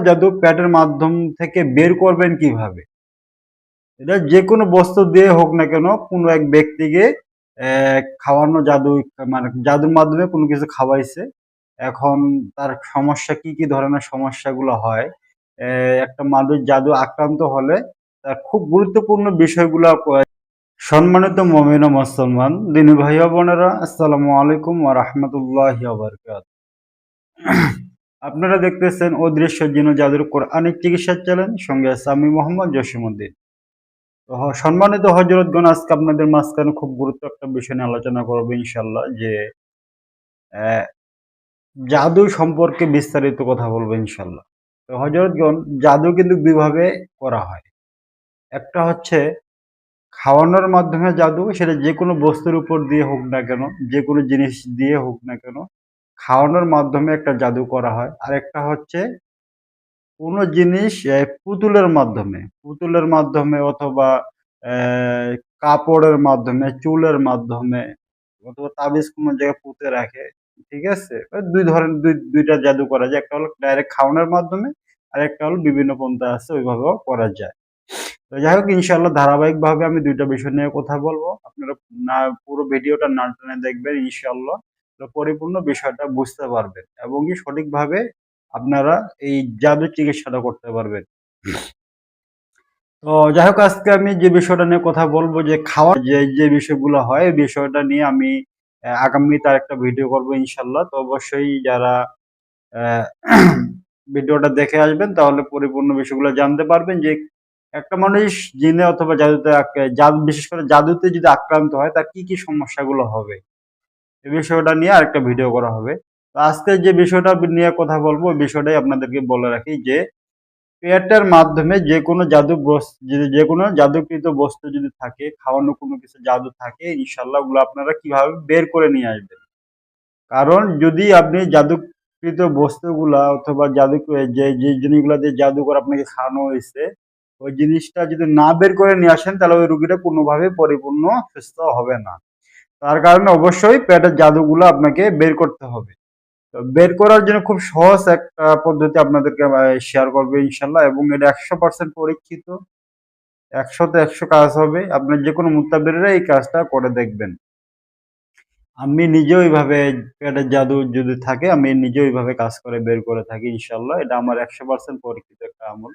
জাদু পেটের মাধ্যম থেকে বের করবেন কিভাবে? এটা যে কোনো বস্তু দিয়ে হোক না কেন, কোনো এক ব্যক্তিকে খাওয়ানো জাদু, মানে জাদুর মাধ্যমে কোনো কিছু খাওয়াইছে। এখন তার সমস্যা কি কি ধরনের সমস্যাগুলো হয়, একটা মানুষ জাদু আক্রান্ত হলে তার খুব গুরুত্বপূর্ণ বিষয়গুলো। সম্মানিত মুমিন ও মুসলমান দিনী ভাই ও বোনেরা, আসসালামু আলাইকুম ওয়া রাহমাতুল্লাহি ওয়া বারাকাতুহু। আপনারা দেখতেছেন অদৃশ্য জিন ও জাদুর কোরআনিক চিকিৎসা চ্যানেল, সঙ্গে আছে আমি মোহাম্মদ জসিমউদ্দিন। তো সম্মানিত হযরতগণ, আজকে আপনাদের মাঝখানে খুব গুরুত্ব একটা বিষয় নিয়ে আলোচনা করব ইনশাআল্লাহ, যে আহ, জাদু সম্পর্কে বিস্তারিত কথা বলবো ইনশাআল্লাহ। তো হযরতগণ, জাদু কিন্তু দুইভাবে করা হয়। একটা হচ্ছে খাওয়ানোর মাধ্যমে জাদু, সেটা যে কোনো বস্তুর উপর দিয়ে হোক না কেন, যে কোনো জিনিস দিয়ে হোক না কেন, খাওয়ানোর মাধ্যমে একটা জাদু করা হয়। আর একটা হচ্ছে কোনো জিনিস পুতুলের মাধ্যমে অথবা আহ, কাপড়ের মাধ্যমে, চুলের মাধ্যমে, অথবা তাবিজ কোনো জায়গায় পুঁতে রাখে। ঠিক আছে, ওই দুইটা জাদু করা যায়। একটা হলো ডাইরেক্ট খাওয়ানোর মাধ্যমে, আর একটা হলো বিভিন্ন পন্থা আছে, ওইভাবেও করা যায়। তো যাই হোক, ইনশাআল্লাহ ধারাবাহিকভাবে আমি দুইটা বিষয় নিয়ে কথা বলবো। আপনারা না পুরো ভিডিওটা না টেনে দেখবেন ইনশাআল্লাহ, তো পরিপূর্ণ বিষয়টা বুঝতে পারবেন এবং কি সঠিকভাবে আপনারা এই জাদু চিকিৎসাটা করতে পারবেন। তো যাই হোক, আজকে আমি যে বিষয়টা নিয়ে কথা বলবো, যে খাওয়ার যে যে বিষয়গুলো হয়, এই বিষয়টা নিয়ে আমি আগামীতে আরেকটা ভিডিও করবো ইনশাআল্লাহ। তো অবশ্যই যারা আহ, ভিডিওটা দেখে আসবেন, তাহলে পরিপূর্ণ বিষয়গুলো জানতে পারবেন, যে একটা মানুষ জিনে অথবা জাদুতে বিশেষ করে জাদুতে যদি আক্রান্ত হয়, তার কি কি সমস্যাগুলো হবে, এই বিষয়টা নিয়ে আরেকটা ভিডিও করা হবে। তো আজকে যে বিষয়টা নিয়ে কথা বলবো, ওই বিষয়টাই আপনাদেরকে বলে রাখি, যে পেটের মাধ্যমে যে কোনো যদি যে কোনো জাদুকৃত বস্তু যদি থাকে, খাওয়ানো কোনো কিছু জাদু থাকে, ইনশাল্লাহ ওগুলো আপনারা কিভাবে বের করে নিয়ে আসবেন। কারণ যদি আপনি জাদুকৃত বস্তুগুলা অথবা যে যে জিনিসগুলা দিয়ে জাদুকর আপনাকে খাওয়ানো হয়েছে, ওই জিনিসটা যদি না বের করে নিয়ে আসেন, তাহলে ওই রুগীটা কোনোভাবে পরিপূর্ণ সুস্থ হবে না। তার কারণে অবশ্যই পেটের জাদুগুলো আপনাকে বের করতে হবে। তো বের করার জন্য খুব সহজ একটা পদ্ধতি আপনাদেরকে শেয়ার করবো ইনশাল্লাহ, এবং এটা 100% পরীক্ষিত। 100-তে 100 কাজ হবে। আপনার যে কোনো মুত্তাবিরেরা এই কাজটা করে দেখবেন। আমি নিজেও এইভাবে, পেটের জাদু যদি থাকে, আমি নিজেও এইভাবে কাজ করে বের করে থাকি ইনশাল্লাহ। এটা আমার 100% পরীক্ষিত একটা আমল।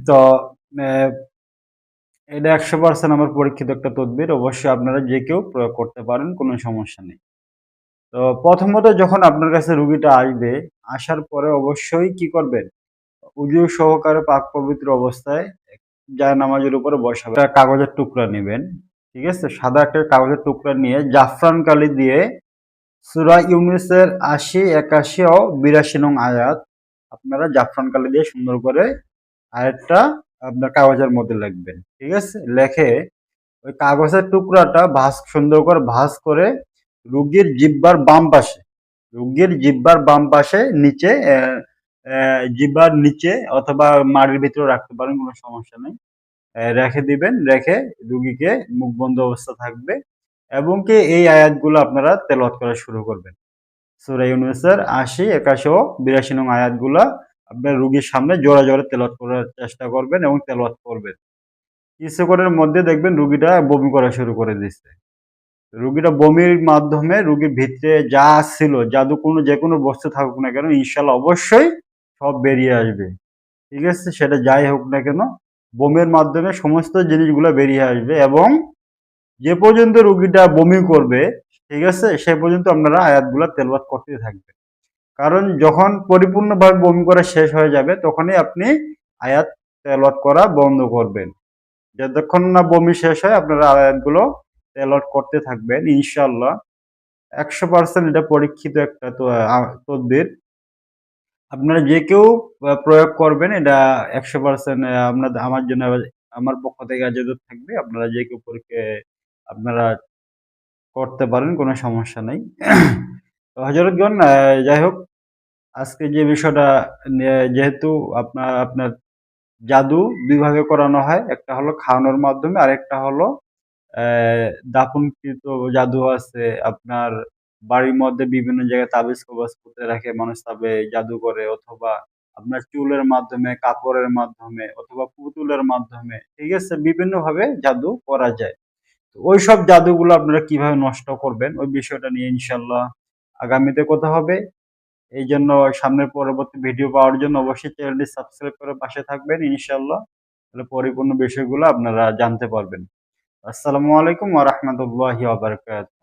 তো আহ, এটা 100% আমার পরীক্ষিত একটা তদবির। অবশ্যই আপনারা যে কেউ প্রয়োগ করতে পারেন, কোনো সমস্যা নেই। তো প্রথমত যখন আপনার কাছে রুগীটা আসবে, আসার পরে অবশ্যই কি করবেন, উজু সহকারে পাক পবিত্র অবস্থায় জায়নামাজের উপরে বসাবেন। একটা কাগজের টুকরা নেবেন, ঠিক আছে, সাদা একটা কাগজের টুকরা নিয়ে জাফরান কালি দিয়ে সূরা ইউনূসের ৮০, ৮১ ও ৮২ নং আয়াত আপনারা জাফরান কালি দিয়ে সুন্দর করে আয়াতটা আপনার কাগজের মধ্যে লিখবেন। ঠিক আছে, লেখে ওই কাগজের টুকরাটা সুন্দর করে ভাঁজ করে রোগীর জিহ্বার বাম পাশে নিচে, জিহ্বার নিচে অথবা মাড়ির ভিতরে রাখতে পারেন, কোনো সমস্যা নেই। রেখে দিবেন, রেখে রুগীকে মুখ বন্ধ অবস্থা থাকবে, এবং কি এই আয়াতগুলো আপনারা তেলাওয়াত করা শুরু করবেন। সূরা ইউনূসের ৮০, ৮১ ও ৮২ নং আয়াতগুলা আপনার রুগীর সামনে জোরে জোরে তেলাওয়াত করার চেষ্টা করবেন এবং তেলাওয়াত করবেন। কিছুক্ষণের মধ্যে দেখবেন রুগীটা বমি করা শুরু করে দিচ্ছে। রুগীটা বমির মাধ্যমে রুগীর ভিতরে যা ছিল জাদু, যে কোনো বস্তু থাকুক না কেন, ইনশাল্লাহ অবশ্যই সব বেরিয়ে আসবে। ঠিক আছে, সেটা যাই হোক না কেন, বমির মাধ্যমে সমস্ত জিনিসগুলো বেরিয়ে আসবে, এবং যে পর্যন্ত রুগীটা বমি করবে, ঠিক আছে, সে পর্যন্ত আপনারা আয়াতগুলো তেলাওয়াত করতে থাকবেন। কারণ যখন পরিপূর্ণভাবে বমি করা শেষ হয়ে যাবে, তখনই আপনি আয়াত তেলাওয়াত করা বন্ধ করবেন। যতক্ষণ না বমি শেষ হয়, আপনারা আয়াতগুলো তেলাওয়াত করতে থাকবেন ইনশাআল্লাহ। 100% এটা পরীক্ষিত একটা তদবির। আপনারা যে কেউ প্রয়োগ করবেন, এটা 100% আমার জন্য, আমার পক্ষ থেকে আজাদত থাকবে। আপনারা যে কেউ আপনারা করতে পারেন, কোনো সমস্যা নেই। তো হযরতগণ, যাই হোক, আজকে যে বিষয়টা যেহেতু আপনার জাদু দুই ভাগে করানো হয়, একটা হলো খাওয়ানোর মাধ্যমে, আর একটা হলো দাফনকৃত জাদু আছে আপনার। বাড়ির মধ্যে বিভিন্ন জায়গায় তাবিজ কবজ পুঁতে রাখে, মানুষ তবে জাদু করে, অথবা আপনার চুলের মাধ্যমে, কাপড়ের মাধ্যমে, অথবা পুতুলের মাধ্যমে, ঠিক আছে, বিভিন্ন ভাবে জাদু করা যায়। তো ওইসব জাদুগুলো আপনারা কিভাবে নষ্ট করবেন ওই বিষয়টা নিয়ে ইনশাল্লাহ আগামীতে কথা হবে। এই জন্য সামনের পরবর্তী ভিডিও পাওয়ার জন্য অবশ্যই চ্যানেলটি সাবস্ক্রাইব করে পাশে থাকবেন ইনশাল্লাহ। তাহলে পরিপূর্ণ বিষয়গুলো আপনারা জানতে পারবেন। আসসালামু আলাইকুম ওয়া রাহমাতুল্লাহি ওয়া বারাকাতুহু।